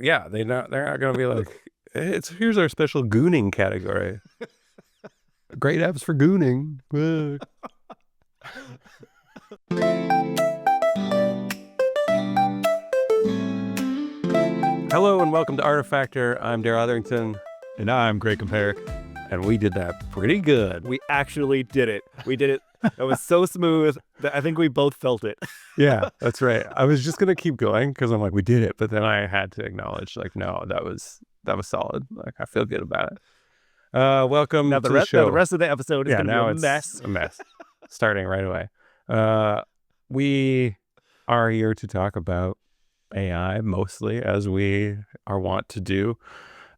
Yeah, they're not going to be like, here's our special gooning category. Great apps for gooning. Hello and welcome to Artifactor. I'm Dare Otherington. And I'm Greg Comparic. And we did that pretty good. We actually did it. We did it. That was so smooth that I think we both felt it. Yeah, that's right. I was just going to keep going because I'm like, we did it. But then I had to acknowledge, like, no, that was solid. Like, I feel good about it. Welcome to the show. Now the rest of the episode is going to be a mess. A mess. Starting right away. We are here to talk about AI mostly, as we are wont to do,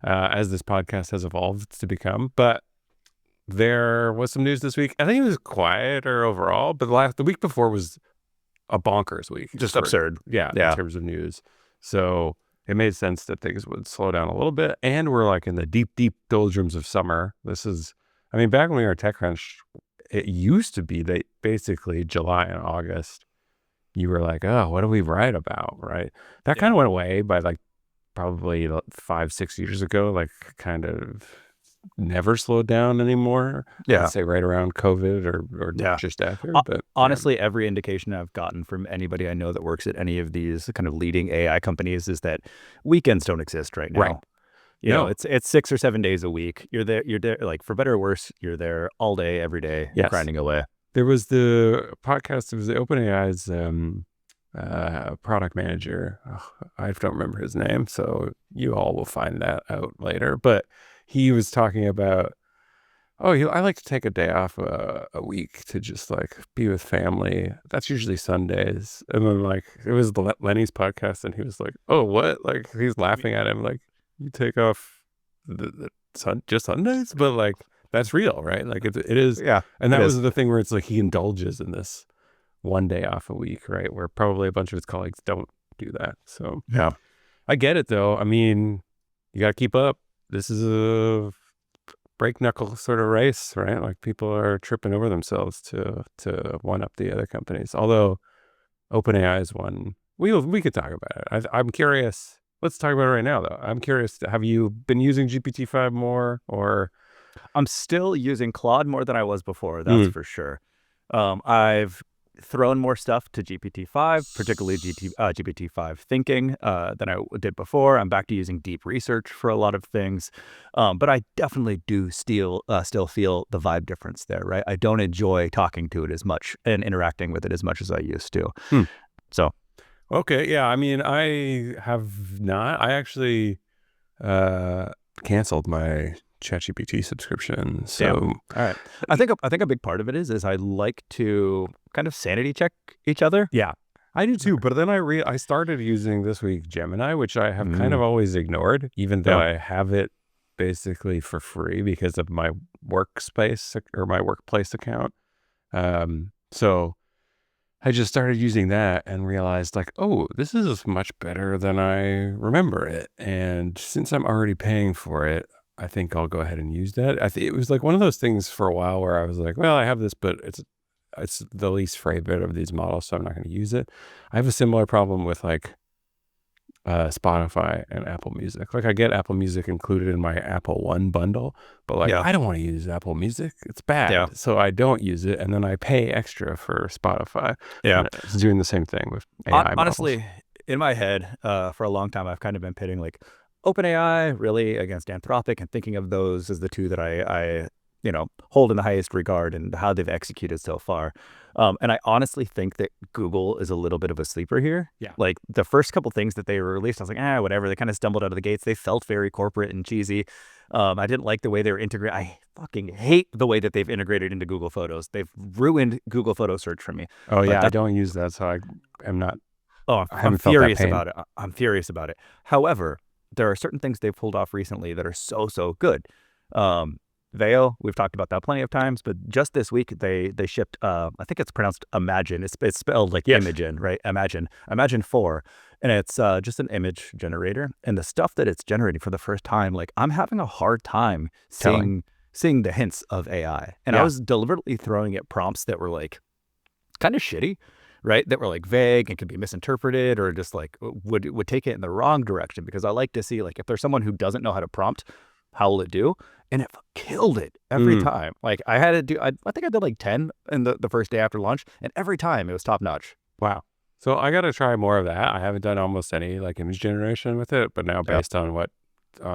as this podcast has evolved to become. But there was some news this week. I think it was quieter overall, but the week before was a bonkers week. Just absurd. Yeah, in terms of news. So it made sense that things would slow down a little bit. And we're like in the deep, deep doldrums of summer. Back when we were at TechCrunch, it used to be that basically July and August, you were like, oh, what do we write about, right? That kind of went away by like probably 5-6 years ago, like kind of never slowed down anymore. I'd say right around COVID or just after. But honestly, every indication I've gotten from anybody I know that works at any of these kind of leading AI companies is that weekends don't exist right now. Right. You know, it's 6 or 7 days a week. You're there, like, for better or worse, you're there all day, every day, grinding away. There was the podcast, it was the OpenAI's product manager. I don't remember his name, so you all will find that out later. But he was talking about, I like to take a day off a week to just like be with family. That's usually Sundays. And then like, it was Lenny's podcast and he was like, oh, what? Like he's laughing at him like, you take off just Sundays? But like, that's real, right? Like it is. Yeah. And that was the thing where it's like he indulges in this one day off a week, right? Where probably a bunch of his colleagues don't do that. So yeah, I get it though. I mean, you got to keep up. This is a break knuckle sort of race, right? Like people are tripping over themselves to one up the other companies. Although OpenAI is one, we could talk about it. I'm curious. Let's talk about it right now, though. I'm curious. Have you been using GPT-5 more, or? I'm still using Claude more than I was before. That's for sure. I've thrown more stuff to GPT-5, particularly GPT-5 thinking than I did before. I'm back to using deep research for a lot of things, but I definitely do still feel the vibe difference there, right? I don't enjoy talking to it as much and interacting with it as much as I used to. So, okay, yeah. I mean, I have not. I actually canceled my ChatGPT subscription. So all right. I think a big part of it is I like to kind of sanity check each other. Yeah, I do too. But then I started using this week Gemini, which I have kind of always ignored, even though I have it basically for free because of my workspace or my workplace account. So I just started using that and realized like, oh, this is much better than I remember it. And since I'm already paying for it, I think I'll go ahead and use that. I think it was like one of those things for a while where I was like, well, I have this, but it's the least favorite of these models, so I'm not going to use it. I have a similar problem with like Spotify and Apple Music. Like I get Apple Music included in my Apple One bundle, but like I don't want to use Apple Music. It's bad. So I don't use it, and then I pay extra for Spotify. Yeah. It's doing the same thing with AI honestly, models. In my head, for a long time, I've kind of been pitting like OpenAI really against Anthropic and thinking of those as the two that I hold in the highest regard and how they've executed so far. And I honestly think that Google is a little bit of a sleeper here. Yeah. Like the first couple things that they released, I was like, whatever. They kind of stumbled out of the gates. They felt very corporate and cheesy. I didn't like the way they were integrated. I fucking hate the way that they've integrated into Google Photos. They've ruined Google Photo Search for me. Oh yeah, I don't use that, so I am not. I'm furious about it. I'm furious about it. However, there are certain things they've pulled off recently that are so good. Veil, we've talked about that plenty of times, but just this week they shipped, I think it's pronounced Imagine. It's spelled like Imogen, right? Imagine 4. And it's just an image generator. And the stuff that it's generating for the first time, like I'm having a hard time seeing the hints of AI. And I was deliberately throwing it prompts that were like kind of shitty, right? That were like vague and could be misinterpreted or just like would take it in the wrong direction, because I like to see like if there's someone who doesn't know how to prompt, how will it do? And it killed it every time. Like I had to do, I think I did like 10 in the first day after lunch, and every time it was top notch. Wow. So I got to try more of that. I haven't done almost any like image generation with it, but now based on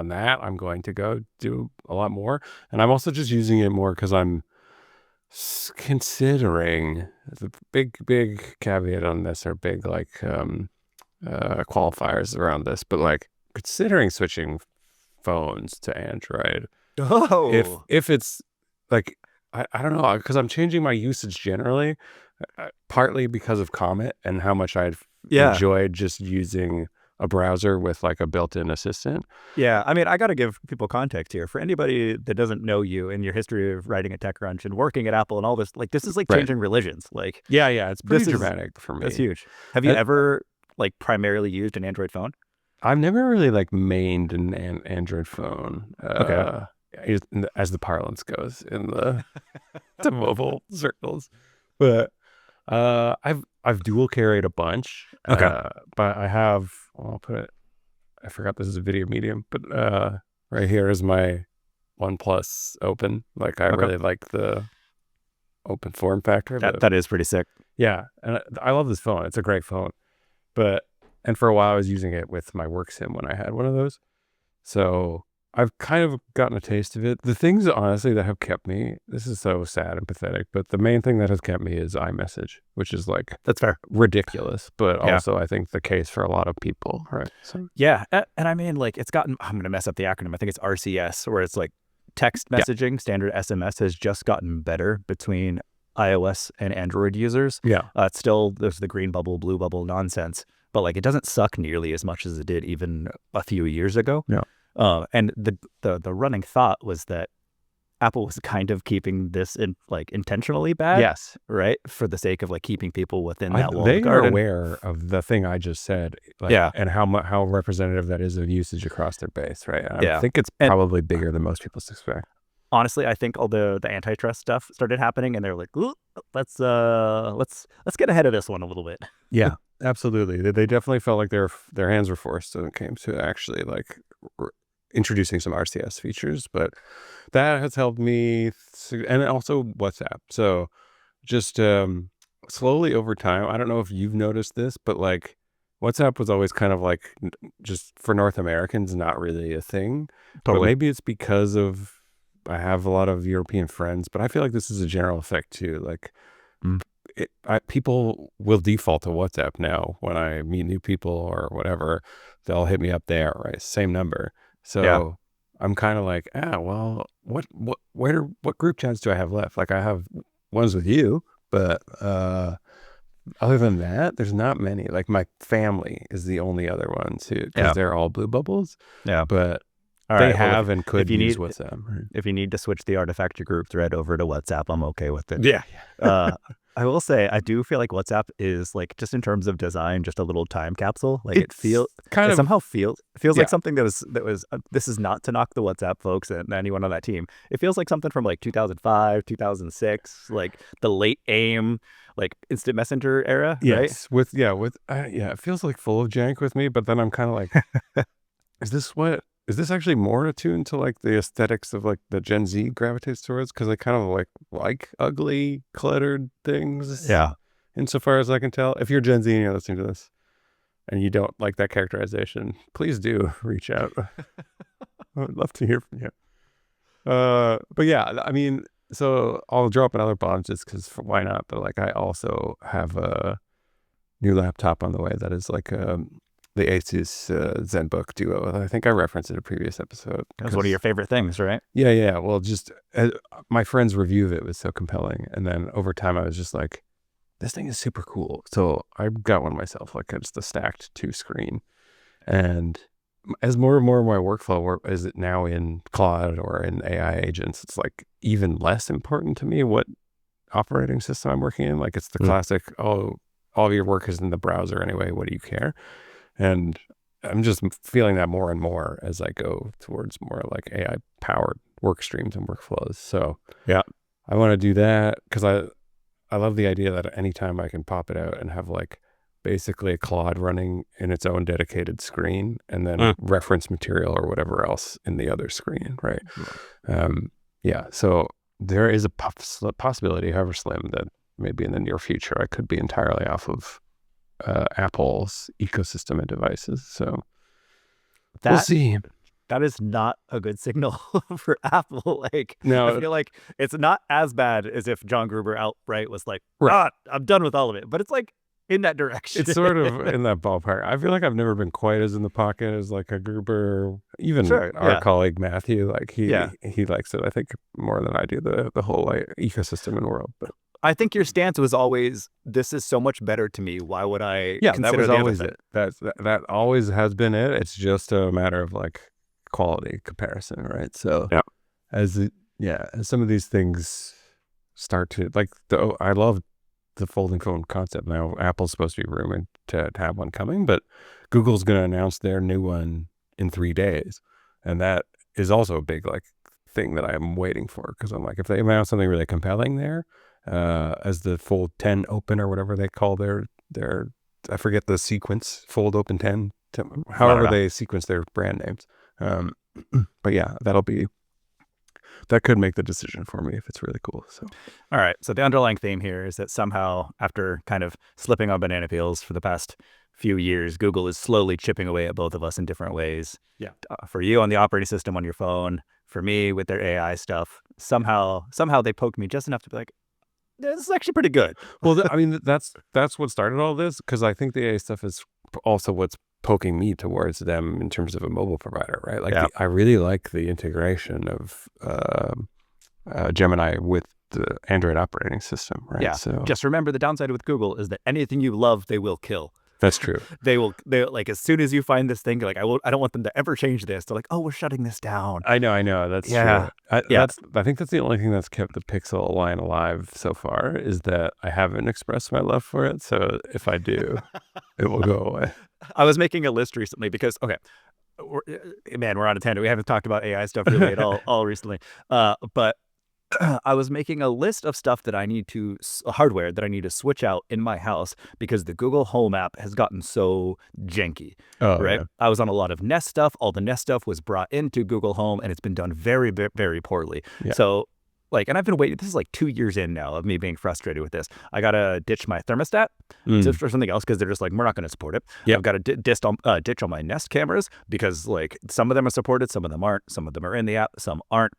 that, I'm going to go do a lot more. And I'm also just using it more because I'm considering the big caveat on this, or big like qualifiers around this, but like considering switching phones to Android. Oh, if it's like I don't know, because I'm changing my usage generally, partly because of Comet and how much I've enjoyed just using a browser with like a built-in assistant. Yeah, I mean, I got to give people context here. For anybody that doesn't know you and your history of writing at TechCrunch and working at Apple and all this, like this is like changing religions. Like, yeah, it's pretty dramatic for me. That's huge. Have you ever like primarily used an Android phone? I've never really like mained an Android phone. Okay. As the parlance goes in the mobile circles, but I've dual carried a bunch. Okay. But I have, well, I'll put it, I forgot this is a video medium, but right here is my OnePlus Open. Like I really like the open form factor. That is pretty sick. Yeah, and I love this phone. It's a great phone. And for a while I was using it with my work sim when I had one of those. So I've kind of gotten a taste of it. The things, honestly, that have kept me, this is so sad and pathetic, but the main thing that has kept me is iMessage, which is like, that's fair, ridiculous, but also I think the case for a lot of people, right? So yeah, and I mean, like it's gotten, I'm going to mess up the acronym. I think it's RCS, where it's like text messaging, standard SMS has just gotten better between iOS and Android users. Yeah. It's still, there's the green bubble, blue bubble nonsense, but like it doesn't suck nearly as much as it did even a few years ago. Yeah. And the running thought was that Apple was kind of keeping this in like intentionally bad. Yes. Right. For the sake of like keeping people within that walled garden. They are garden. aware of the thing I just said. Like, and how representative that is of usage across their base. Right. I think it's probably bigger than most people suspect. Honestly, I think all the antitrust stuff started happening, and they're like, let's get ahead of this one a little bit. Yeah, absolutely. They definitely felt like their hands were forced when it came to actually like introducing some RCS features, but that has helped me, and also WhatsApp. So just slowly over time, I don't know if you've noticed this, but like WhatsApp was always kind of like just for North Americans, not really a thing. Totally. But maybe it's because of I have a lot of European friends, but I feel like this is a general effect too. Like people will default to WhatsApp now when I meet new people or whatever. They'll hit me up there, right? Same number. So I'm kind of like, well, what group chats do I have left? Like I have ones with you, but other than that, there's not many. Like my family is the only other one too, because they're all blue bubbles. Yeah, but they have and could use WhatsApp. Right? If you need to switch the Artifactory group thread over to WhatsApp, I'm okay with it. Yeah. I will say, I do feel like WhatsApp is like, just in terms of design, just a little time capsule. Like it feels like something that was this is not to knock the WhatsApp folks and anyone on that team. It feels like something from like 2005, 2006, like the late AIM, like instant messenger era. Yes. Right? It feels like full of jank with me, but then I'm kind of like, is this actually more attuned to like the aesthetics of like the Gen Z gravitates towards? Because I kind of like ugly, cluttered things. Yeah. Insofar as I can tell, if you're Gen Z and you're listening to this and you don't like that characterization, please do reach out. I would love to hear from you. But yeah, I mean, so I'll drop another bomb just because why not? But like I also have a new laptop on the way that is like the Asus ZenBook Duo. I think I referenced it in a previous episode. That's one of your favorite things, right? Yeah. Well, just my friend's review of it was so compelling. And then over time, I was just like, this thing is super cool. So I got one myself, like it's the stacked 2-screen. And as more and more of my workflow is it now in Claude or in AI agents, it's like even less important to me what operating system I'm working in. Like it's the classic, all of your work is in the browser anyway. What do you care? And I'm just feeling that more and more as I go towards more like AI powered work streams and workflows. So yeah, I want to do that because I love the idea that anytime I can pop it out and have like basically a Claude running in its own dedicated screen, and then reference material or whatever else in the other screen, right? Yeah, so there is a possibility, however slim, that maybe in the near future I could be entirely off of Apple's ecosystem of devices. So we'll see. That is not a good signal for Apple. Like, no, I feel like it's not as bad as if John Gruber outright was like, I'm done with all of it. But it's like in that direction. It's sort of in that ballpark. I feel like I've never been quite as in the pocket as like a Gruber, even our colleague Matthew. Like he likes it, I think, more than I do, the whole like, ecosystem and world. But I think your stance was always, this is so much better to me. Why would I? Yeah, that was always it. That always has been it. It's just a matter of like quality comparison, right? So as some of these things start to like, I love the folding phone concept. Now Apple's supposed to be rumored to have one coming, but Google's going to announce their new one in 3 days, and that is also a big like thing that I'm waiting for, because I'm like, if they announce something really compelling there, as the Fold 10 Open or whatever they call their I forget the sequence, Fold Open 10, however they sequence their brand names. But yeah, that could make the decision for me if it's really cool. So, all right. So the underlying theme here is that somehow, after kind of slipping on banana peels for the past few years, Google is slowly chipping away at both of us in different ways. Yeah. For you on the operating system on your phone, for me with their AI stuff. Somehow they poked me just enough to be like, this is actually pretty good. Well, I mean, that's what started all this, because I think the AI stuff is also what's poking me towards them in terms of a mobile provider, right? Like I really like the integration of Gemini with the Android operating system, right? Yeah. So just remember, the downside with Google is that anything you love, they will kill. That's true. They like, as soon as you find this thing, like, I don't want them to ever change this. They're like, oh, we're shutting this down. I know. That's true. I think that's the only thing that's kept the Pixel line alive so far, is that I haven't expressed my love for it. So if I do, it will go away. I was making a list recently because, we're on a tangent. We haven't talked about AI stuff really at all recently. But I was making a list of stuff that I need to, hardware that I need to switch out in my house because the Google Home app has gotten so janky, right? Yeah. I was on a lot of Nest stuff. All the Nest stuff was brought into Google Home, and it's been done very, very, very poorly. Yeah. So, like, and I've been waiting, this is like 2 years in now of me being frustrated with this. I got to ditch my thermostat for something else because they're just like, we're not going to support it. Yep. I've got to ditch all my Nest cameras because, like, some of them are supported, some of them aren't. Some of them are in the app, some aren't.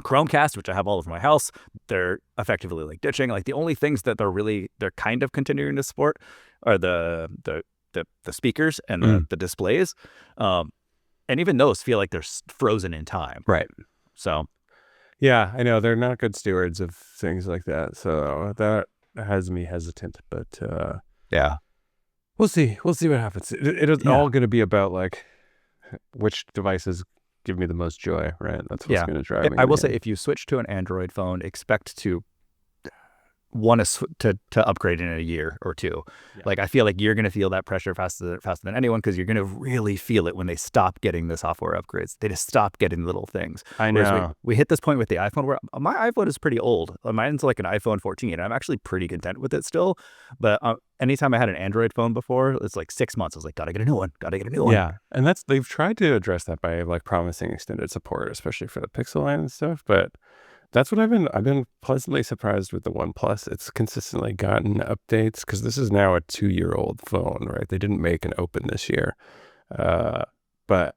Chromecast, which I have all over my house, they're effectively like ditching. Like, the only things that they're kind of continuing to support are the speakers and the displays. And even those feel like they're frozen in time. Right. So, yeah, I know they're not good stewards of things like that. So that has me hesitant, but yeah, we'll see. We'll see what happens. It is all going to be about like which devices give me the most joy, right? That's what's going to drive me. I will say, if you switch to an Android phone, expect to want to upgrade in a year or two. Yeah. Like, I feel like you're going to feel that pressure faster than anyone, because you're going to really feel it when they stop getting the software upgrades. They just stop getting little things. I know. We hit this point with the iPhone where my iPhone is pretty old. Mine's like an iPhone 14, and I'm actually pretty content with it still. But anytime I had an Android phone before, it's like 6 months. I was like, gotta get a new one. Yeah, and they've tried to address that by like promising extended support, especially for the Pixel line and stuff. But that's what I've been pleasantly surprised with the OnePlus. It's consistently gotten updates, because this is now a 2-year-old phone, right? They didn't make an Open this year, but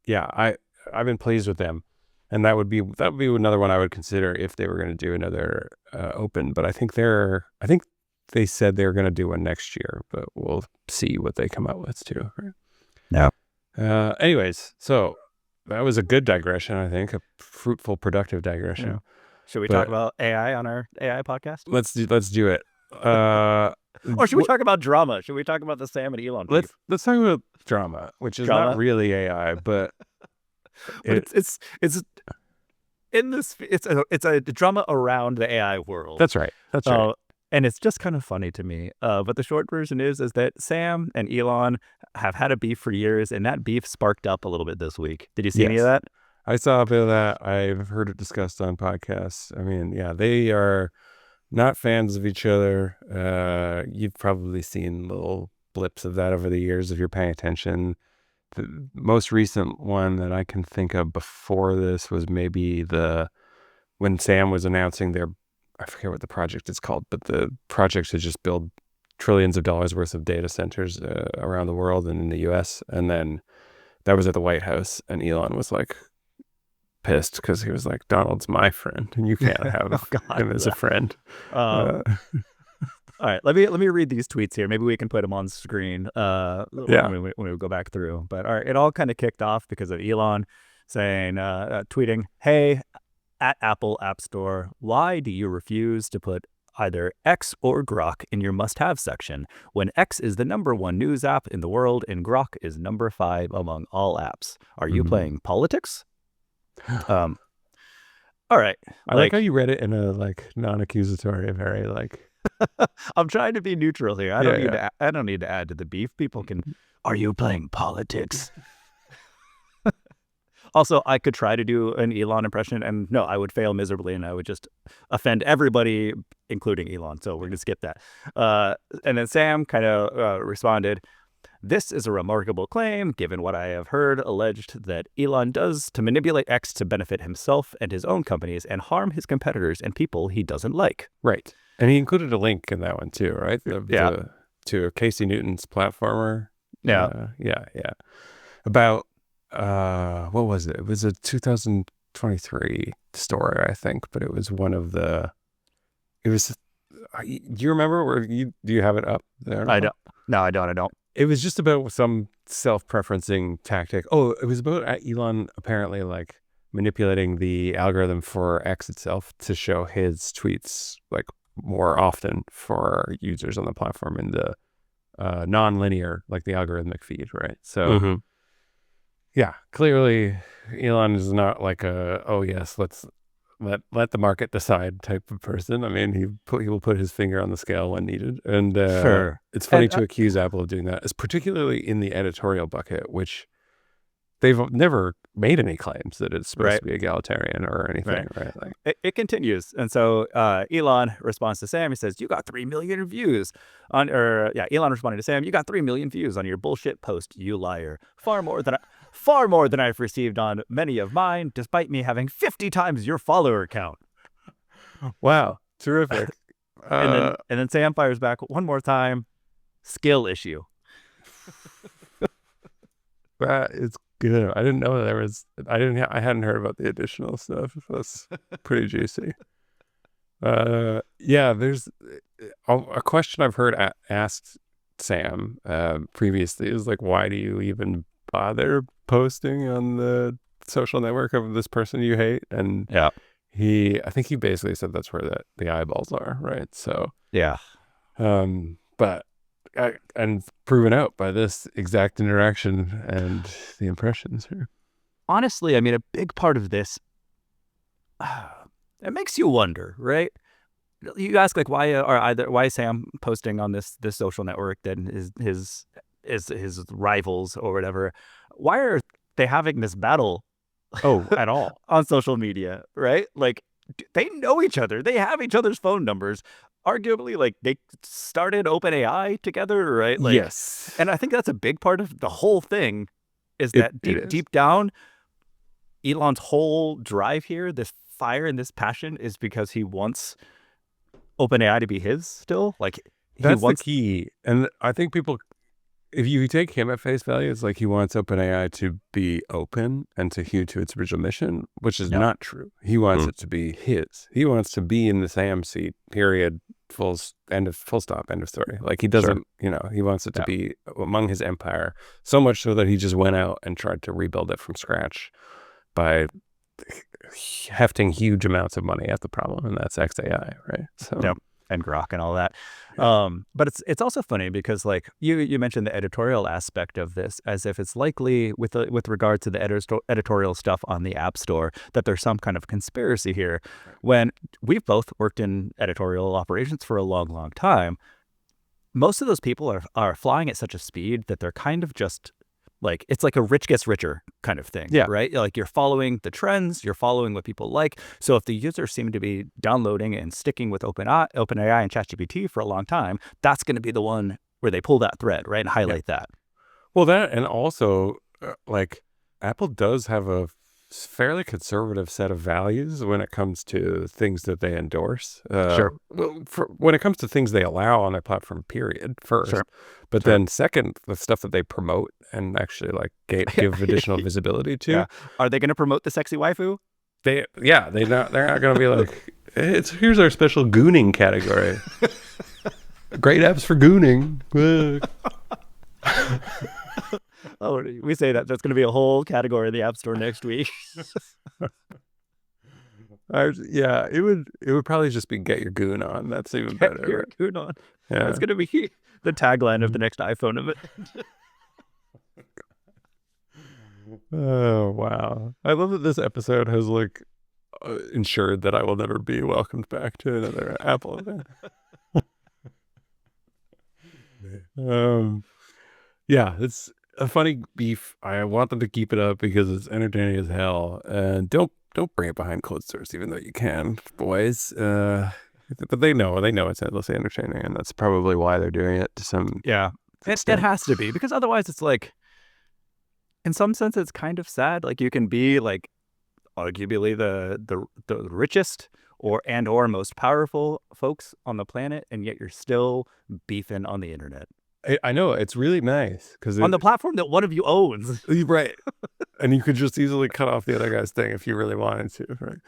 yeah, I've been pleased with them, and that would be another one I would consider if they were going to do another Open. But I think they said they were going to do one next year, but we'll see what they come out with too. Right? Yeah. Anyways, so that was a good digression. I think a fruitful, productive digression. Yeah. Should we talk about AI on our AI podcast? Let's do it. Or should we talk about drama? Should we talk about the Sam and Elon? Let's talk about drama, which is not really AI, but it's a drama around the AI world. That's right. And it's just kind of funny to me. But the short version is that Sam and Elon have had a beef for years, and that beef sparked up a little bit this week. Did you see any of that? I saw a bit of that. I've heard it discussed on podcasts. I mean, yeah, they are not fans of each other. You've probably seen little blips of that over the years if you're paying attention. The most recent one that I can think of before this was maybe when Sam was announcing I forget what the project is called, but the project to just build trillions of dollars worth of data centers around the world and in the US. And then that was at the White House, and Elon was like pissed because he was like, Donald's my friend and you can't have him as a friend. All right, let me read these tweets here. Maybe we can put them on screen when we go back through. But all right, it all kind of kicked off because of Elon saying, tweeting, "Hey, at Apple App Store, why do you refuse to put either X or Grok in your must-have section when X is the #1 news app in the world and Grok is #5 among all apps? Are you playing politics?" All right. I like how you read it in a non-accusatory, very I'm trying to be neutral here. I don't need to add to the beef. People can. Are you playing politics? Also, I could try to do an Elon impression, and no, I would fail miserably, and I would just offend everybody, including Elon. So we're going to skip that. And then Sam kind of responded, "This is a remarkable claim, given what I have heard alleged that Elon does to manipulate X to benefit himself and his own companies and harm his competitors and people he doesn't like." Right. And he included a link in that one too, right? To Casey Newton's platformer. Yeah. About, what was it? It was a 2023 story, I think, but it was do you remember do you have it up there? I don't. No, I don't. It was just about some self-preferencing tactic. Oh, it was about Elon apparently manipulating the algorithm for X itself to show his tweets more often for users on the platform in the non-linear, the algorithmic feed, right? So yeah, clearly Elon is not let's let the market decide type of person. I mean, he will put his finger on the scale when needed. And sure. It's funny to accuse Apple of doing that, is particularly in the editorial bucket, which they've never made any claims that it's supposed to be egalitarian or anything, right? It continues. And so Elon responds to Sam. He says, "You got 3 million views Elon responded to Sam, "You got 3 million views on your bullshit post, you liar. Far more than I've received on many of mine, despite me having 50 times your follower count." Wow. Terrific. And then Sam fires back one more time. "Skill issue." That is good. I didn't know I hadn't heard about the additional stuff. That's pretty juicy. There's a question I've heard asked Sam previously is why do you even bother posting on the social network of this person you hate? And I think he basically said that's where the eyeballs are, right? So but and proven out by this exact interaction and the impressions here. Honestly, I mean, a big part of this, it makes you wonder, right? You ask why is Sam posting on this social network than his rivals or whatever? Why are they having this battle? At all on social media, right? They know each other. They have each other's phone numbers. Arguably, they started OpenAI together, right? Yes. And I think that's a big part of the whole thing is that deep down, Elon's whole drive here, this fire and this passion, is because he wants OpenAI to be his still. That's the key. And I think if you take him at face value, it's he wants OpenAI to be open and to hew to its original mission, which is not true. He wants it to be his. He wants to be in the Sam seat, period, full stop, end of story. He doesn't, he wants it to be among his empire, so much so that he just went out and tried to rebuild it from scratch by hefting huge amounts of money at the problem, and that's XAI, right? So and Grok and all that. But it's also funny because you mentioned the editorial aspect of this as if it's likely with regard to the editorial stuff on the App Store that there's some kind of conspiracy here, when we've both worked in editorial operations for a long time. Most of those people are flying at such a speed that they're kind of just Like it's like a rich gets richer kind of thing, right? Like you're following the trends, you're following what people like. So if the users seem to be downloading and sticking with OpenAI and ChatGPT for a long time, that's going to be the one where they pull that thread, right, and highlight that. Well, that, and also like Apple does have a fairly conservative set of values when it comes to things that they endorse. Sure. Well, when it comes to things they allow on their platform, period, first. Sure. But then second, the stuff that they promote and actually like give additional visibility to. Yeah. Are they going to promote the sexy waifu? They're not going to be like, here's our special gooning category. Great apps for gooning. Oh, we say that's going to be a whole category in the App Store next week. It would probably just be get your goon on. That's even better. Get your goon on. Yeah. That's going to be the tagline of the next iPhone of it. Oh, wow. I love that this episode has like ensured that I will never be welcomed back to another Apple event. Yeah, it's a funny beef. I want them to keep it up because it's entertaining as hell. And don't bring it behind closed doors, even though you can, boys. But they know it's endlessly entertaining, and that's probably why they're doing it to some. Yeah, it has to be, because otherwise it's like, in some sense, it's kind of sad. Like you can be like arguably the richest or most powerful folks on the planet, and yet you're still beefing on the internet. I know, it's really nice because on the platform that one of you owns, right? And you could just easily cut off the other guy's thing if you really wanted to, right?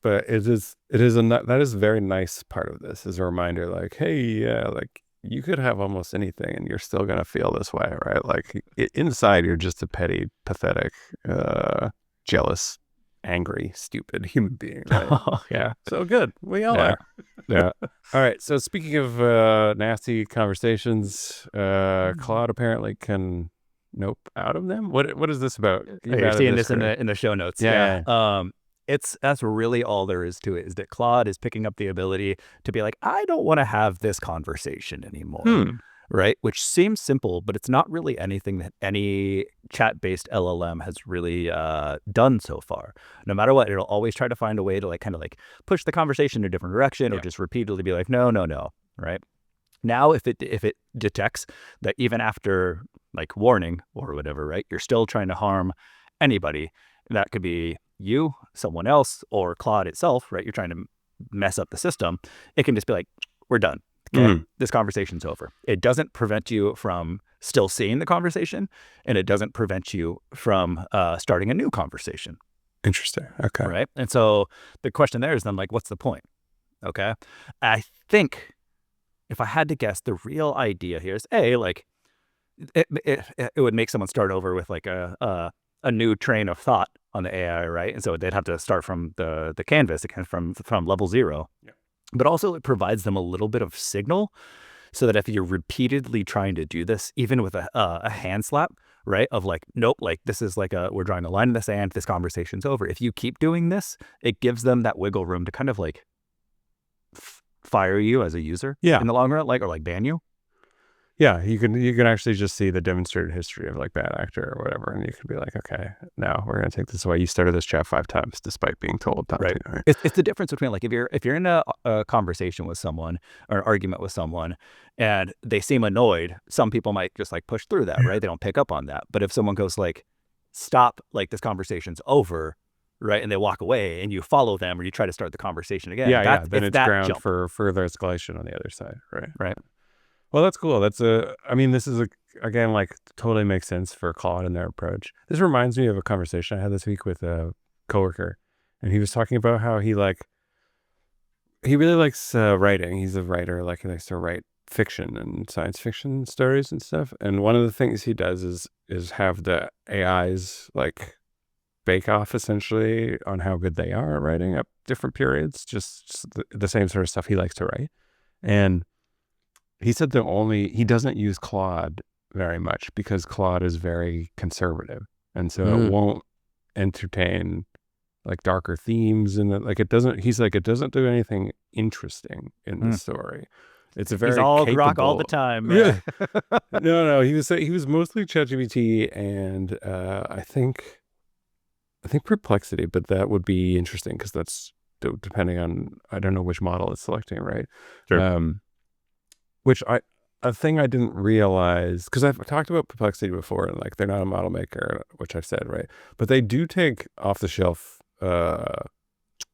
But that is a very nice part of this, is a reminder, like, hey, yeah, like you could have almost anything and you're still gonna feel this way, right? Like inside, you're just a petty, pathetic, jealous, angry, stupid human being, right? Oh, yeah. So good. We all are. Yeah. All right. So speaking of nasty conversations, Claude apparently can nope out of them. What is this about? You're seeing this in the show notes. Yeah. That's really all there is to it, is that Claude is picking up the ability to be like, I don't want to have this conversation anymore. Right? Which seems simple, but it's not really anything that any chat-based LLM has really done so far. No matter what, it'll always try to find a way to like kind of like push the conversation in a different direction, or just repeatedly be like, no, right? Now, if it detects that even after like warning or whatever, right, you're still trying to harm anybody, that could be you, someone else, or Claude itself, right? You're trying to mess up the system. It can just be like, we're done. Okay, this conversation's over. It doesn't prevent you from still seeing the conversation, and it doesn't prevent you from starting a new conversation. Interesting. Okay. Right. And so the question there is then like, what's the point? Okay. I think if I had to guess, the real idea here is like it would make someone start over with like a new train of thought on the AI, right? And so they'd have to start from the canvas, again, from level 0. Yeah. But also it provides them a little bit of signal, so that if you're repeatedly trying to do this, even with a hand slap, right, of like, nope, like this is like we're drawing a line in the sand, this conversation's over. If you keep doing this, it gives them that wiggle room to kind of like fire you as a user in the long run, like, or like ban you. Yeah, you can actually just see the demonstrated history of like bad actor or whatever, and you can be like, okay, now we're gonna take this away. You started this chat 5 times despite being told not to. Right. It's the difference between like if you're in a conversation with someone or an argument with someone, and they seem annoyed, some people might just like push through that, right? They don't pick up on that. But if someone goes like, stop, like this conversation's over, right, and they walk away, and you follow them or you try to start the conversation again, then it's ground for further escalation on the other side, right? Well, that's cool. This is again, like, totally makes sense for Claude and their approach. This reminds me of a conversation I had this week with a coworker, and he was talking about how he really likes writing. He's a writer, like he likes to write fiction and science fiction stories and stuff. And one of the things he does is have the AIs like bake off essentially on how good they are at writing at different periods, just the same sort of stuff he likes to write. And he said he doesn't use Claude very much because Claude is very conservative. And so it won't entertain like darker themes, and it doesn't do anything interesting in the story. It's a very He's all capable... Grok all the time, man. No, he was mostly ChatGPT and I think Perplexity, but that would be interesting because that's depending on, I don't know which model it's selecting, right? Sure. Which a thing I didn't realize, because I've talked about Perplexity before, and like they're not a model maker, which I've said, right? But they do take off the shelf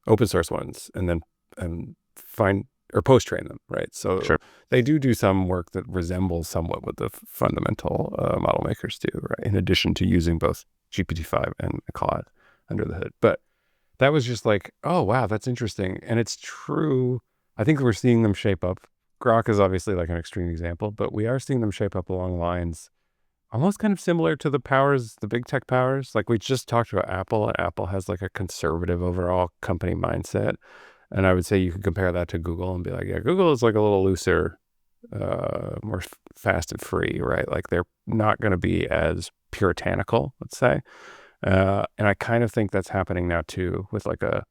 open source ones and then find or post train them, right? So Sure. they do some work that resembles somewhat what the fundamental model makers do, right? In addition to using both GPT-5 and Claude under the hood. But that was just like, oh wow, that's interesting. And it's true. I think we're seeing them shape up. Grok is obviously like an extreme example, but we are seeing them shape up along lines almost kind of similar to the powers, the big tech powers. Like we just talked about Apple, and Apple has like a conservative overall company mindset. And I would say you could compare that to Google and be like, yeah, Google is like a little looser, more fast and free, right? Like they're not going to be as puritanical, let's say. And I kind of think that's happening now too with like a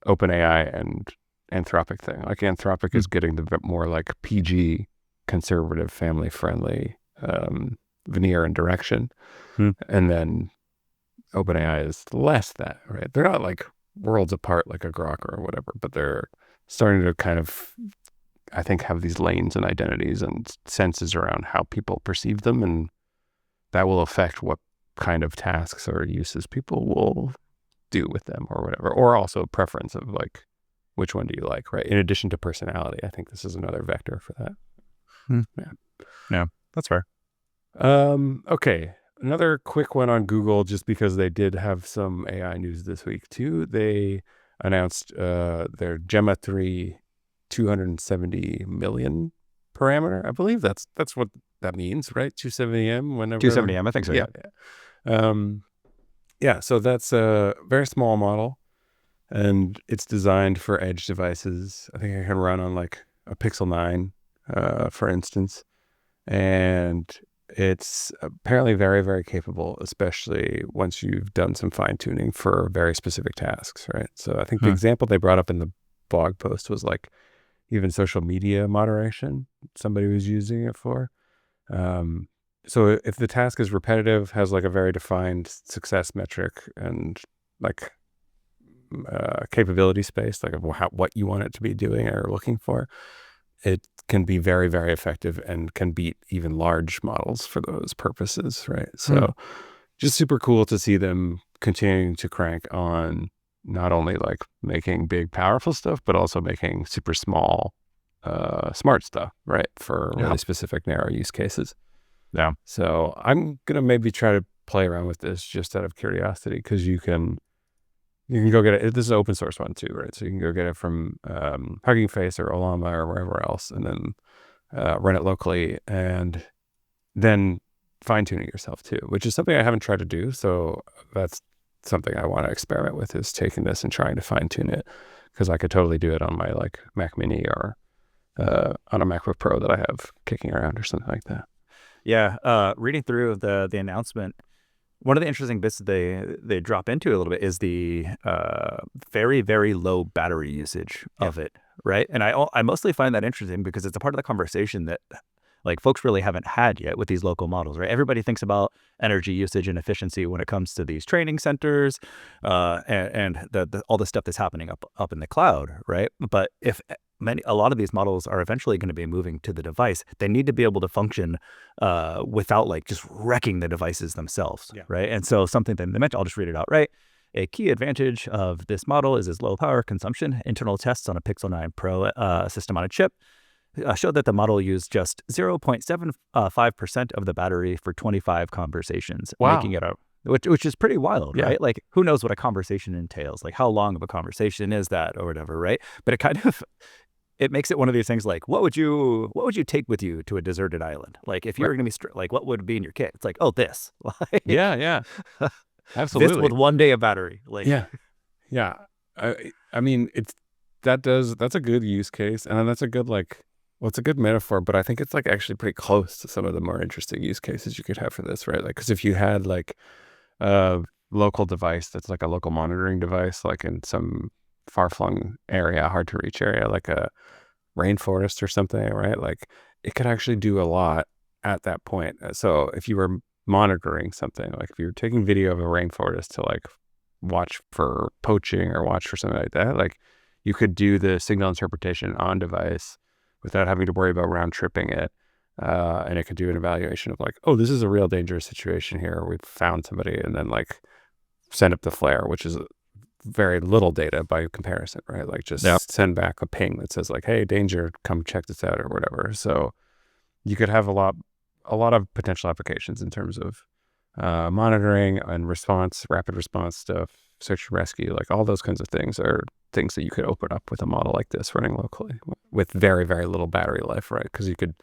OpenAI and Anthropic thing. Like Anthropic is getting the more like PG, conservative, family friendly veneer and direction. And then OpenAI is less that, right? They're not like worlds apart like a Grok or whatever, but they're starting to kind of, I think, have these lanes and identities and senses around how people perceive them, and that will affect what kind of tasks or uses people will do with them or whatever, or also preference of like, which one do you like, right? In addition to personality, I think this is another vector for that. Yeah, that's fair. Okay. Another quick one on Google, just because they did have some AI news this week too. They announced their Gemma 3 270 million parameter. I believe that's what that means, right? 270M whenever. 270M, I think so. Yeah. So that's a very small model, and it's designed for edge devices. I think it can run on like a Pixel 9, for instance, and it's apparently very, very capable, especially once you've done some fine tuning for very specific tasks, right? So I think the example they brought up in the blog post was like even social media moderation, somebody was using it for. So if the task is repetitive, has like a very defined success metric and like capability space, like of what you want it to be doing or looking for, it can be very, very effective and can beat even large models for those purposes, right? So just super cool to see them continuing to crank on not only like making big, powerful stuff, but also making super small, smart stuff, right? For really specific, narrow use cases. Yeah. So I'm going to maybe try to play around with this just out of curiosity, because you can go get it. This is an open source one too, right? So you can go get it from Hugging Face or Ollama or wherever else, and then run it locally, and then fine tune it yourself too, which is something I haven't tried to do. So that's something I want to experiment with, is taking this and trying to fine tune it, because I could totally do it on my like Mac Mini or on a MacBook Pro that I have kicking around or something like that. Yeah. Reading through the announcement, one of the interesting bits that they drop into a little bit is the very, very low battery usage of it, right? And I mostly find that interesting because it's a part of the conversation that like folks really haven't had yet with these local models, right? Everybody thinks about energy usage and efficiency when it comes to these training centers and all the stuff that's happening up in the cloud, right? But if a lot of these models are eventually going to be moving to the device, they need to be able to function without like just wrecking the devices themselves, right? And so something that they mentioned, I'll just read it out, right? A key advantage of this model is its low power consumption. Internal tests on a Pixel 9 Pro system on a chip showed that the model used just 0.75% of the battery for 25 conversations, making it which is pretty wild, right? Like, who knows what a conversation entails? Like, how long of a conversation is that or whatever, right? But it kind of... it makes it one of these things like, what would you take with you to a deserted island? Like, if you're going to be like, what would be in your kit? It's like, oh, this. Like, yeah, absolutely. This with 1 day of battery. Like, yeah. I mean, that's a good use case, and then that's a good like, well, it's a good metaphor, but I think it's like actually pretty close to some of the more interesting use cases you could have for this, right? Like, because if you had like a local device that's like a local monitoring device, like in some far-flung area, hard to reach area, like a rainforest or something, right? Like it could actually do a lot at that point. So if you were monitoring something, like if you were taking video of a rainforest to like watch for poaching or watch for something like that, like you could do the signal interpretation on device without having to worry about round tripping it. And it could do an evaluation of like, oh, this is a real dangerous situation here. We've found somebody, and then like send up the flare, which is very little data by comparison, right? Like just send back a ping that says like, hey, danger, come check this out or whatever. So you could have a lot of potential applications in terms of monitoring and response, rapid response stuff, search and rescue, like all those kinds of things are things that you could open up with a model like this running locally with very, very little battery life, right? Because you could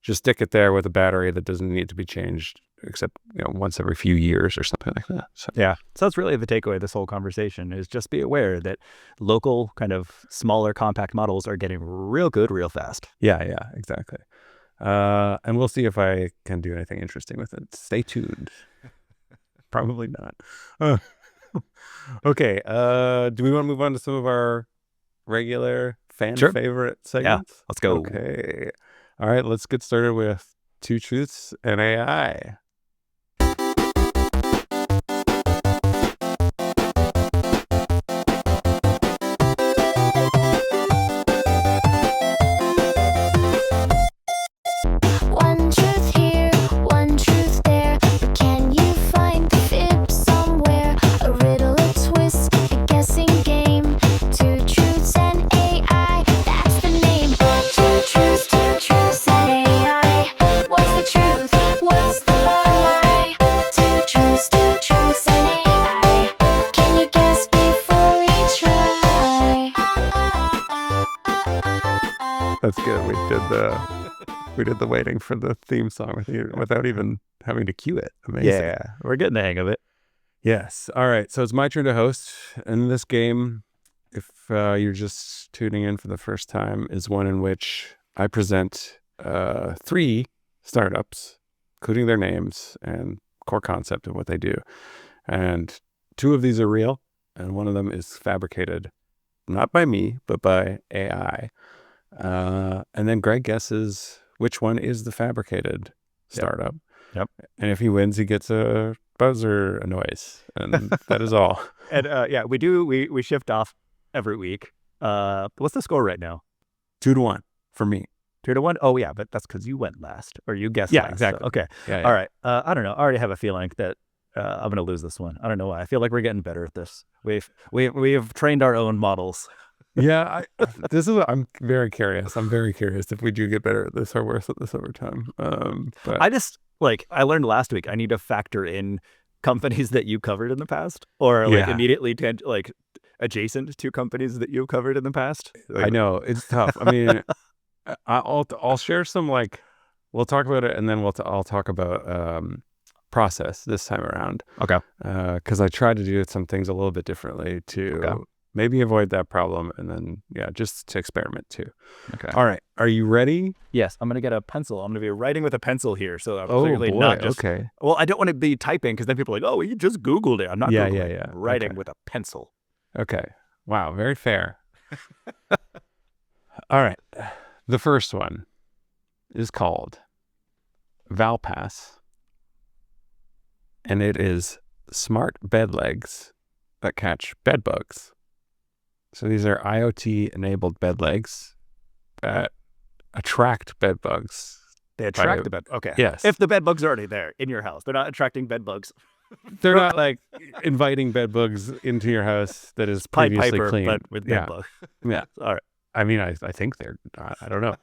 just stick it there with a battery that doesn't need to be changed except, once every few years or something like that. So that's really the takeaway of this whole conversation is just be aware that local kind of smaller compact models are getting real good real fast. Yeah, exactly. And we'll see if I can do anything interesting with it. Stay tuned. Probably not. Okay. Do we want to move on to some of our regular fan favorite segments? Yeah, let's go. Okay. All right, let's get started with Two Truths and AI. That's good. We did the waiting for the theme song without even having to cue it. Amazing. Yeah, we're getting the hang of it. Yes. All right. So it's my turn to host. And this game, if you're just tuning in for the first time, is one in which I present 3 startups, including their names and core concept of what they do. And 2 of these are real, and one of them is fabricated, not by me, but by AI. And then Greg guesses which one is the fabricated startup. Yep. And if he wins, he gets a buzzer, a noise, and that is all. And we shift off every week. What's the score right now? 2-1 for me. 2-1. Oh yeah, but that's because you went last, or you guessed. Yeah, last, exactly. So, okay. Yeah. All right. I don't know. I already have a feeling that I'm gonna lose this one. I don't know why. I feel like we're getting better at this. We have trained our own models. Yeah, I'm very curious. I'm very curious if we do get better at this or worse at this over time. But I learned last week I need to factor in companies that you covered in the past, or immediately adjacent to companies that you've covered in the past. I know it's tough. I mean, I'll share some we'll talk about it, and then I'll talk about process this time around. Okay. Because I tried to do some things a little bit differently to maybe avoid that problem, and then just to experiment too. Okay. All right. Are you ready? Yes. I'm gonna get a pencil. I'm gonna be writing with a pencil here, so I'm clearly not just. Okay. Well, I don't want to be typing because then people are like, oh, you just Googled it. I'm not. Googling. Yeah. I'm writing with a pencil. Okay. Wow. Very fair. All right. The first one is called Valpass, and it is smart bed legs that catch bed bugs. So these are IoT-enabled bed legs that attract bed bugs. They attract the bed. Okay. Yes. If the bed bugs are already there in your house, they're not attracting bed bugs. They're not inviting bed bugs into your house that is previously clean. But with bed bugs. Yeah. All right. I mean, I think they're not. I don't know.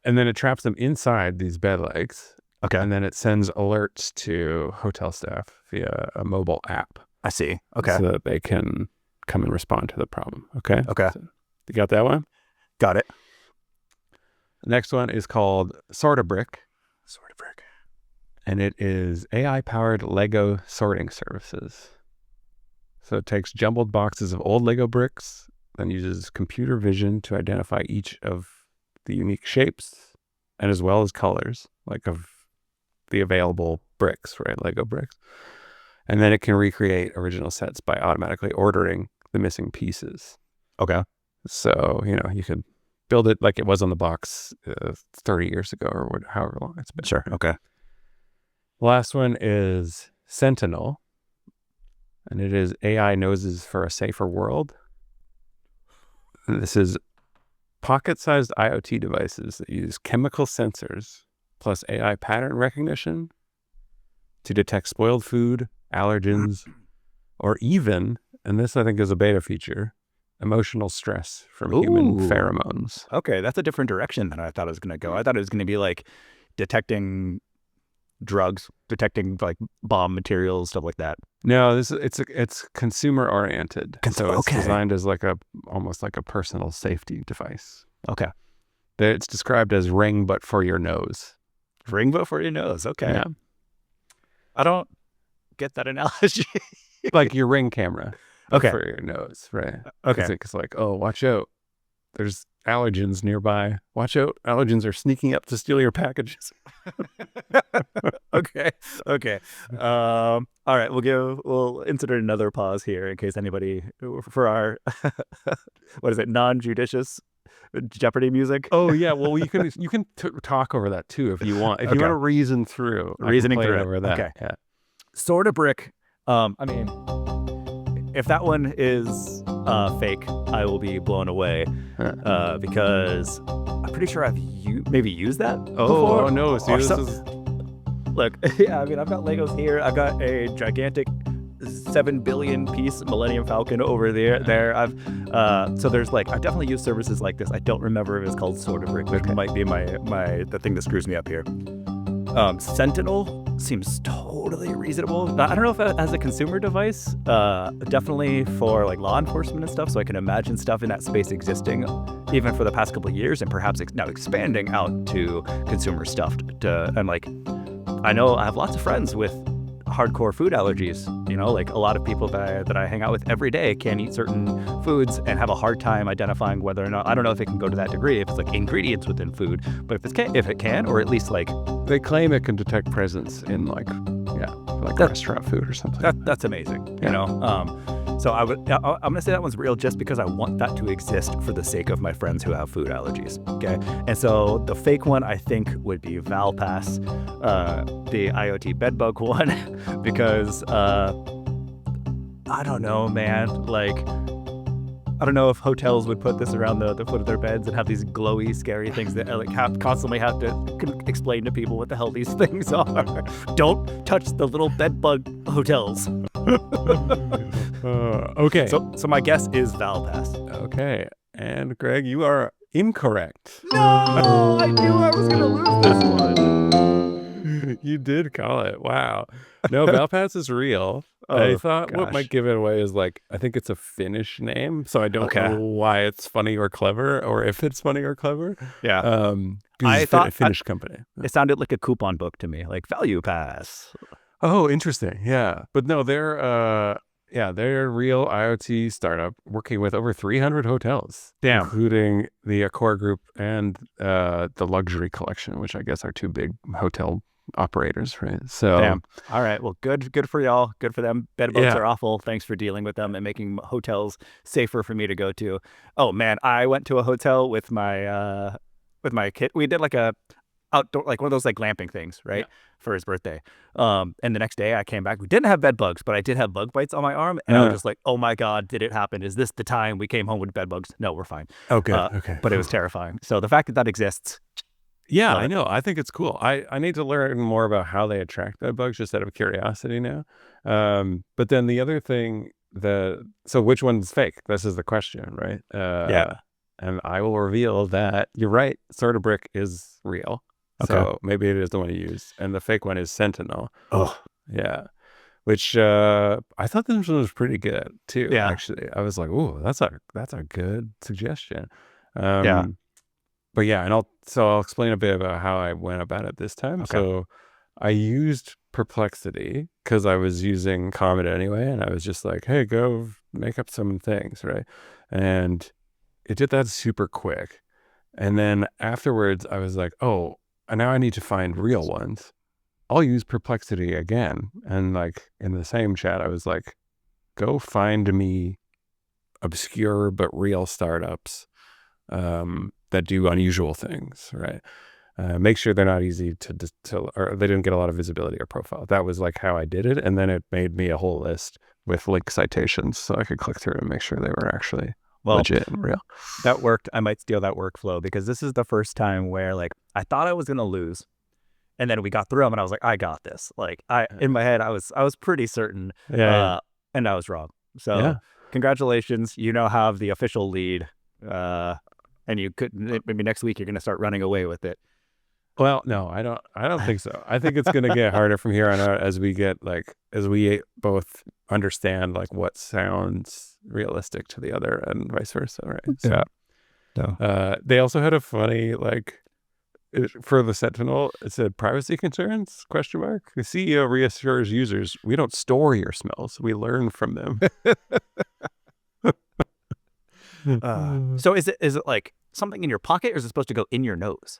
And then it traps them inside these bed legs. Okay. And then it sends alerts to hotel staff via a mobile app. I see. Okay. So that they can come and respond to the problem. Okay. Okay. So, you got that one? Got it. The next one is called Sortabrick. Sortabrick. And it is AI-powered Lego sorting services. So it takes jumbled boxes of old Lego bricks, then uses computer vision to identify each of the unique shapes and as well as colors, of the available bricks, right? Lego bricks. And then it can recreate original sets by automatically ordering the missing pieces. Okay. So, you could build it like it was on the box 30 years ago or however long it's been. Sure. Okay. The last one is Sentinel, and it is AI noses for a safer world. And this is pocket-sized IoT devices that use chemical sensors plus AI pattern recognition to detect spoiled food, allergens, or even, and this I think is a beta feature, emotional stress from human pheromones. Okay, that's a different direction than I thought it was going to go. I thought it was going to be like detecting drugs, detecting like bomb materials, stuff like that. No, it's consumer oriented. So it's designed as like almost like a personal safety device. Okay. It's described as Ring but for your nose. Ring but for your nose. Okay. Yeah. I don't get that analogy. Like your Ring camera. Okay. For your nose, right? Okay. It's like, oh, watch out. There's allergens nearby. Watch out. Allergens are sneaking up to steal your packages. Okay. All right. We'll insert another pause here in case anybody, for our, what is it, non-judicious Jeopardy music? Oh yeah. Well, you can talk over that too if you want. If you want to reason through, reasoning through over that. Okay. Yeah. Sword of Brick. I mean, if that one is fake, I will be blown away because I'm pretty sure I've maybe used that before. Oh no! See, this is... Look, yeah, I mean, I've got Legos here. I've got a gigantic 7 billion piece Millennium Falcon over there. So there's like, I've definitely used services like this. I don't remember if it's called Sword of Brick, which might be the thing that screws me up here. Sentinel seems totally reasonable. I don't know if as a consumer device, definitely for like law enforcement and stuff. So I can imagine stuff in that space existing even for the past couple of years and perhaps now expanding out to consumer stuff. And like, I know I have lots of friends with hardcore food allergies. You know, like a lot of people that I hang out with every day can't eat certain foods and have a hard time identifying whether or not, I don't know if it can go to that degree, if it's like ingredients within food, but if it can, or at least like... They claim it can detect presence in like restaurant food or something. That's amazing, you know? So I'm going to say that one's real just because I want that to exist for the sake of my friends who have food allergies, okay? And so the fake one, I think, would be Valpass, the IoT bedbug one, because, I don't know, man, like... I don't know if hotels would put this around the foot of their beds and have these glowy, scary things that like constantly have to explain to people what the hell these things are. Don't touch the little bed bug hotels. Okay. So my guess is Valpass. Okay. And Greg, you are incorrect. No, I knew I was going to lose this one. You did call it. Wow. No, Valpass is real. I thought what might give it away is like, I think it's a Finnish name, so I don't know why it's funny or clever, or if it's funny or clever. Yeah. I thought a Finnish company. It sounded like a coupon book to me, like Value Pass. Oh, interesting. Yeah. But no, they're a real IoT startup working with over 300 hotels. Damn. Including the Accor Group and the Luxury Collection, which I guess are two big hotel operators, right? So damn. All right. Well, good for y'all. Good for them. Bed bugs are awful. Thanks for dealing with them and making hotels safer for me to go to. Oh man, I went to a hotel with my kid. We did like a outdoor, like one of those like glamping things, right? For his birthday. And the next day I came back. We didn't have bed bugs, but I did have bug bites on my arm. And I was just like, oh my God, did it happen? Is this the time we came home with bed bugs? No, we're fine. Okay. Okay. But it was terrifying. So the fact that exists. Yeah, I know. I think it's cool. I need to learn more about how they attract bed bugs just out of curiosity now. But then the other thing so which one's fake? This is the question, right? And I will reveal that you're right. Sword of Brick is real. Okay. So maybe it is the one you use. And the fake one is Sentinel. Oh. Yeah. Which I thought this one was pretty good too. Yeah. Actually, I was like, "Ooh, that's a good suggestion." But yeah, and I'll explain a bit about how I went about it this time. Okay. So I used Perplexity because I was using Comet anyway, and I was just like, "Hey, go make up some things," right? And it did that super quick. And then afterwards, I was like, "Oh, and now I need to find real ones. I'll use Perplexity again." And like in the same chat, I was like, "Go find me obscure but real startups." that do unusual things, right? Make sure they're not easy or they didn't get a lot of visibility or profile. That was like how I did it. And then it made me a whole list with link citations so I could click through and make sure they were actually legit and real. That worked. I might steal that workflow because this is the first time where like I thought I was going to lose. And then we got through them and I was like, I got this. Like in my head, I was pretty certain. And I was wrong. So congratulations. You now have the official lead. And you could maybe next week you're going to start running away with it. Well, no, I don't think so. I think it's going to get harder from here on out as we both understand like what sounds realistic to the other and vice versa, right? So, they also had a funny for the Sentinel, it said privacy concerns ? The CEO reassures users, we don't store your smells, we learn from them. So is it like something in your pocket, or is it supposed to go in your nose?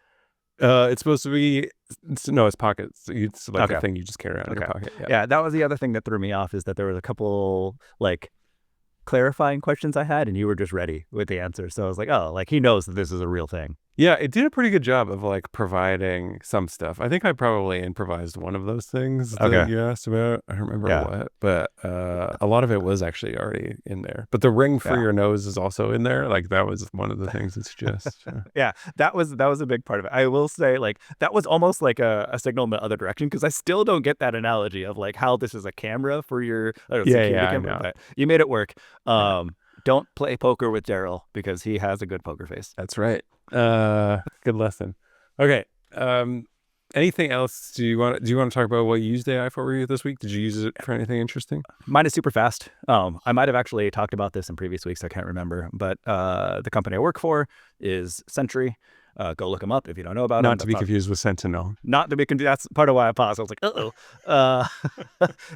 It's supposed to be, it's pockets. It's like a thing you just carry around in your pocket. Yeah, that was the other thing that threw me off, is that there was a couple like clarifying questions I had, and you were just ready with the answers. So I was like, oh, like he knows that this is a real thing. Yeah, it did a pretty good job of like providing some stuff. I think I probably improvised one of those things that you asked about. I don't remember what, but a lot of it was actually already in there. But the ring for your nose is also in there. Like that was one of the things it's just. That was a big part of it. I will say like that was almost like a signal in the other direction, because I still don't get that analogy of like how this is a camera for your camera, but you made it work. Don't play poker with Daryl because he has a good poker face. That's right. Good lesson. Okay. Anything else? Do you want to talk about what you used AI for this week? Did you use it for anything interesting? Mine is super fast. I might have actually talked about this in previous weeks. I can't remember, but the company I work for is Sentry. Go look them up if you don't know about them. Not to be confused with Sentinel. Not to be confused. That's part of why I paused. I was like,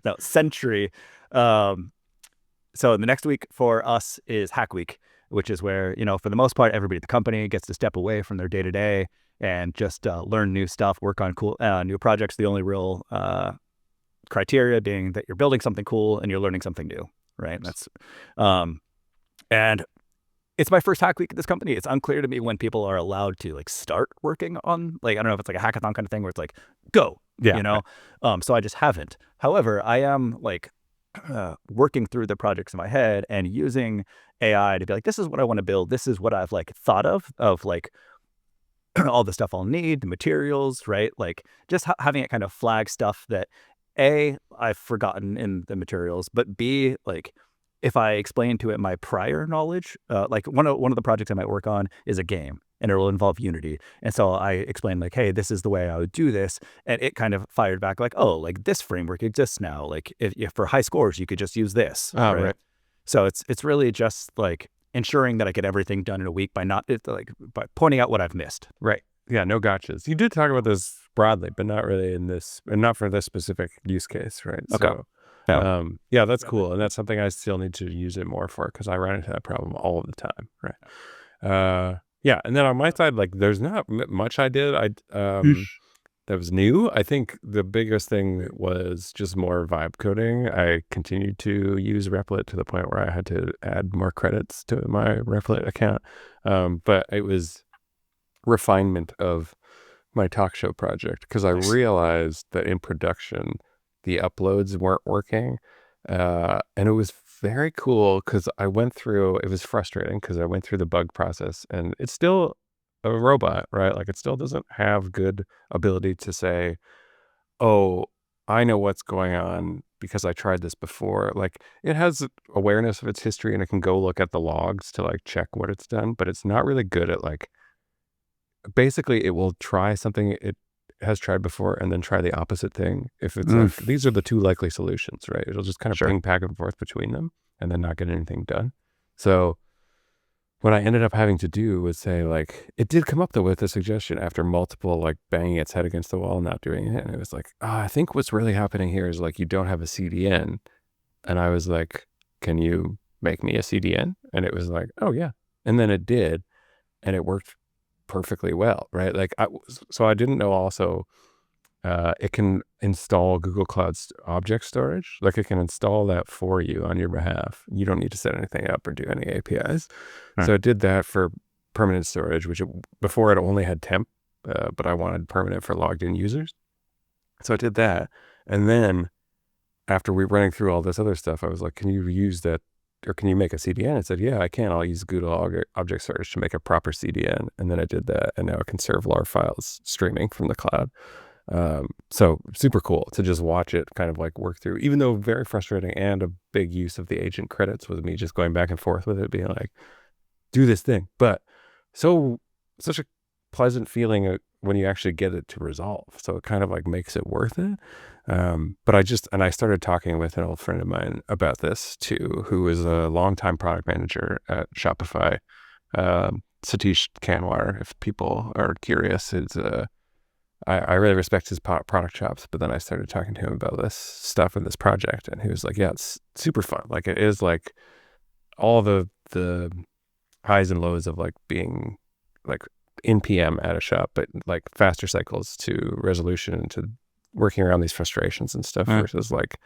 no, Sentry. So the next week for us is Hack Week, which is where, for the most part, everybody at the company gets to step away from their day-to-day and just learn new stuff, work on cool new projects. The only real criteria being that you're building something cool and you're learning something new, right? That's and it's my first Hack Week at this company. It's unclear to me when people are allowed to like start working on, like, I don't know if it's like a hackathon kind of thing where it's like, go, so I just haven't. However, I am like working through the projects in my head and using AI to be like, this is what I want to build. This is what I've like thought of like all the stuff I'll need, the materials, right? Like just having it kind of flag stuff that A, I've forgotten in the materials, but B, like if I explain to it my prior knowledge, like one of the projects I might work on is a game, and it will involve Unity. And so I explained like, hey, this is the way I would do this. And it kind of fired back like, oh, like this framework exists now. Like if for high scores, you could just use this. Oh, right. So it's really just like ensuring that I get everything done in a week by pointing out what I've missed. Right. Yeah. No gotchas. You did talk about this broadly, but not really in this, and not for this specific use case. Right. Okay. So, that's cool. And that's something I still need to use it more for, because I run into that problem all of the time. Right. And then on my side, like there's not much I did. That was new. I think the biggest thing was just more vibe coding. I continued to use Replit to the point where I had to add more credits to my Replit account. But it was refinement of my talk show project, because I realized that in production, the uploads weren't working. And it was very cool because it was frustrating because I went through the bug process, and it's still a robot, right? Like it still doesn't have good ability to say, oh, I know what's going on because I tried this before. Like it has awareness of its history, and it can go look at the logs to like check what it's done, but it's not really good at like, basically it will try something it has tried before and then try the opposite thing. If it's like, these are the two likely solutions, right? It'll just kind of ping back and forth between them and then not get anything done. So what I ended up having to do was say, like, it did come up though with a suggestion after multiple like banging its head against the wall, not doing it. And it was like, I think what's really happening here is like, you don't have a CDN. And I was like, can you make me a CDN? And it was like, oh yeah. And then it did, and it worked perfectly well, right? Like, so I didn't know also, it can install Google Cloud's object storage. Like it can install that for you on your behalf. You don't need to set anything up or do any APIs. Right. So it did that for permanent storage, before it only had temp, but I wanted permanent for logged in users. So I did that. And then after we were running through all this other stuff, I was like, can you use that, or can you make a CDN? It said, yeah, I can. I'll use Google Object Storage to make a proper CDN. And then I did that, and now I can serve LAR files streaming from the cloud. So super cool to just watch it kind of like work through, even though very frustrating, and a big use of the agent credits was me just going back and forth with it, being like, do this thing. But such a pleasant feeling when you actually get it to resolve. So it kind of like makes it worth it. But I started talking with an old friend of mine about this too, who is a longtime product manager at Shopify, Satish Kanwar, if people are curious. I really respect his product chops, but then I started talking to him about this stuff in this project, and he was like, yeah, it's super fun. Like, it is like all the highs and lows of like being like in PM at a shop, but like faster cycles to resolution and to working around these frustrations and stuff versus like,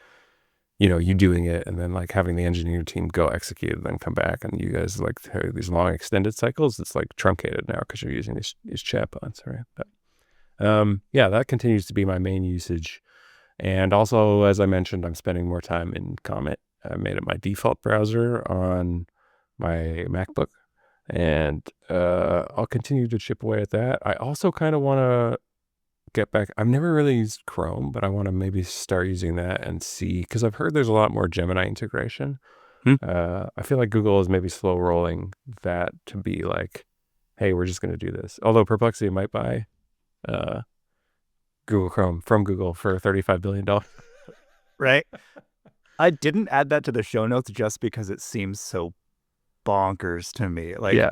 you doing it and then like having the engineer team go execute and then come back, and you guys like have these long extended cycles. It's like truncated now because you're using these chatbots, right? But yeah, that continues to be my main usage. And also, as I mentioned, I'm spending more time in Comet. I made it my default browser on my MacBook, and I'll continue to chip away at that. I also kind of want to get back. I've never really used Chrome, but I want to maybe start using that and see, because I've heard there's a lot more Gemini integration. I feel like Google is maybe slow rolling that to be like, hey, we're just going to do this. Although Perplexity might buy Google Chrome from Google for $35 billion. Right. I didn't add that to the show notes just because it seems so bonkers to me. Like, yeah,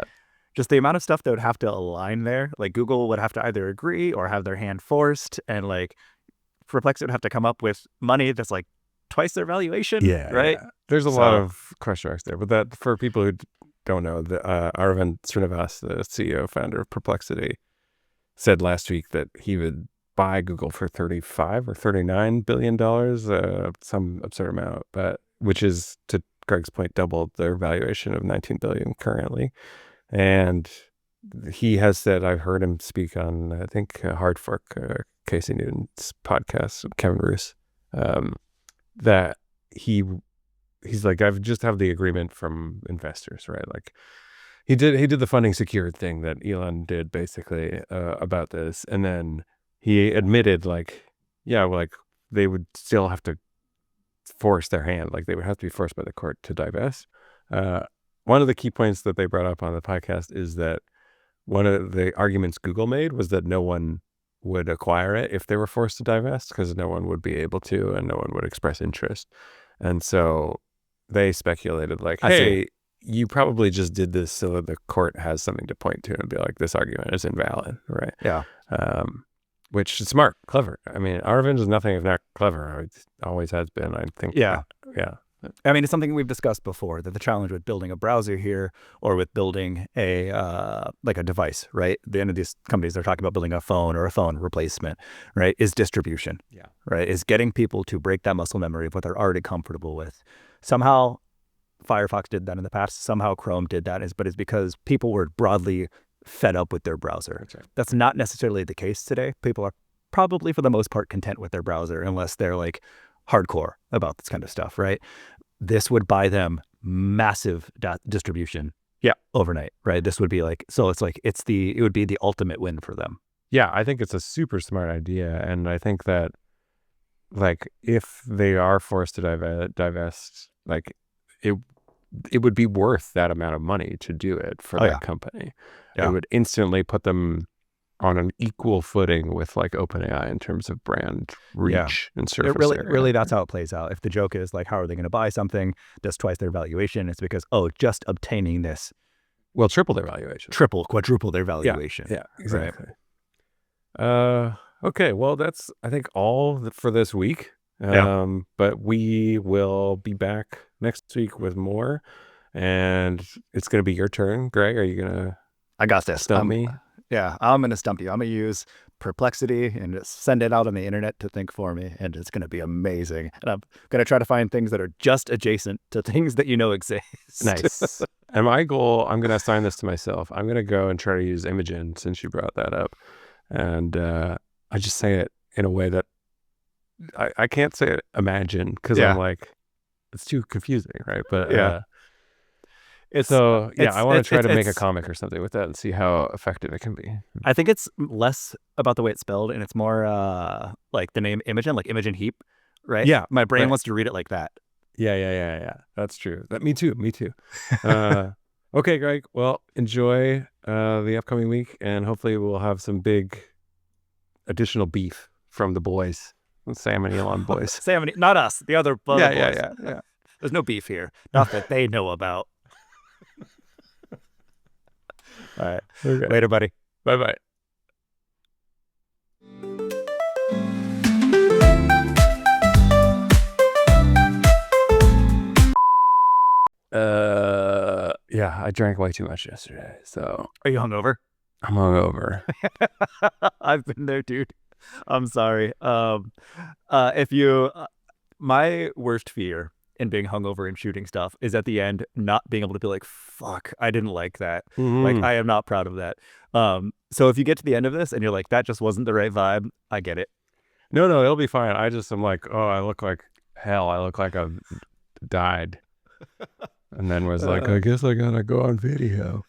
just the amount of stuff that would have to align there. Like, Google would have to either agree or have their hand forced, and like Perplexity would have to come up with money that's like twice their valuation. Yeah, right. Yeah. There's a lot of question marks there, but that, for people who don't know, Aravind Srinivas, the CEO founder of Perplexity, said last week that he would buy Google for $35 or $39 billion, some absurd amount, but which is, to Greg's point, double their valuation of $19 billion currently. And he has said, I've heard him speak on, I think, Hard Fork, Casey Newton's podcast, Kevin Roos, that he's like, I've just have the agreement from investors, right? Like, he did the funding secured thing that Elon did basically about this, and then he admitted like, yeah, like they would still have to force their hand, like they would have to be forced by the court to divest. One of the key points that they brought up on the podcast is that one of the arguments Google made was that no one would acquire it if they were forced to divest, because no one would be able to, and no one would express interest. And so they speculated like, hey, you probably just did this so that the court has something to point to and be like, this argument is invalid, right? Yeah. Which is smart, clever. I mean, Aravind is nothing if not clever. It always has been, I think. Yeah. Yeah. I mean, it's something we've discussed before, that the challenge with building a browser here, or with building a like a device, right? The end of these companies, they're talking about building a phone or a phone replacement, right? Is distribution. Yeah. Right? Is getting people to break that muscle memory of what they're already comfortable with. Somehow Firefox did that in the past. Somehow Chrome did that, but it's because people were broadly fed up with their browser. That's right. That's not necessarily the case today. People are probably, for the most part, content with their browser, unless they're like hardcore about this kind of stuff, right? This would buy them massive distribution. Yeah. Overnight, right? This would be like, so it's like, it would be the ultimate win for them. Yeah, I think it's a super smart idea. And I think that, like, if they are forced to divest, like, it would be worth that amount of money to do it for that company. Yeah. It would instantly put them on an equal footing with like OpenAI in terms of brand reach and surface area. Really, that's how it plays out. If the joke is like, how are they going to buy something that's twice their valuation? It's because, just obtaining this. Well, triple their valuation. Quadruple their valuation. Yeah, exactly. Right. Okay, well, that's, I think, all for this week. But we will be back next week with more, and it's going to be your turn. Greg, are you going to I got this. stump me? Yeah, I'm going to stump you. I'm going to use Perplexity and just send it out on the internet to think for me, and it's going to be amazing. And I'm going to try to find things that are just adjacent to things that exist. Nice. And my goal, I'm going to assign this to myself. I'm going to go and try to use Imogen since you brought that up. And I just say it in a way that I can't say it, imagine, because I'm like, it's too confusing, right? But I want to try to make a comic or something with that and see how effective it can be. I think it's less about the way it's spelled, and it's more like the name Imogen, like Imogen Heap, right? Yeah. My brain wants to read it like that. Yeah. That's true. Me too. Okay, Greg. Well, enjoy the upcoming week, and hopefully we'll have some big additional beef from the boys, Sam and Elon boys. Sam and not us, the other boys. Yeah. There's no beef here. Not that they know about. All right. Okay. Later, buddy. Bye-bye. Yeah, I drank way too much yesterday, so. Are you hungover? I'm hungover. I've been there, dude. I'm sorry. My worst fear in being hungover and shooting stuff is at the end not being able to be like, fuck, I didn't like that. Like, I am not proud of that. So if you get to the end of this and you're like, that just wasn't the right vibe, I get it. No, it'll be fine. I just am like, oh, I look like hell. I look like I've died. And then was like, I guess I gotta go on video.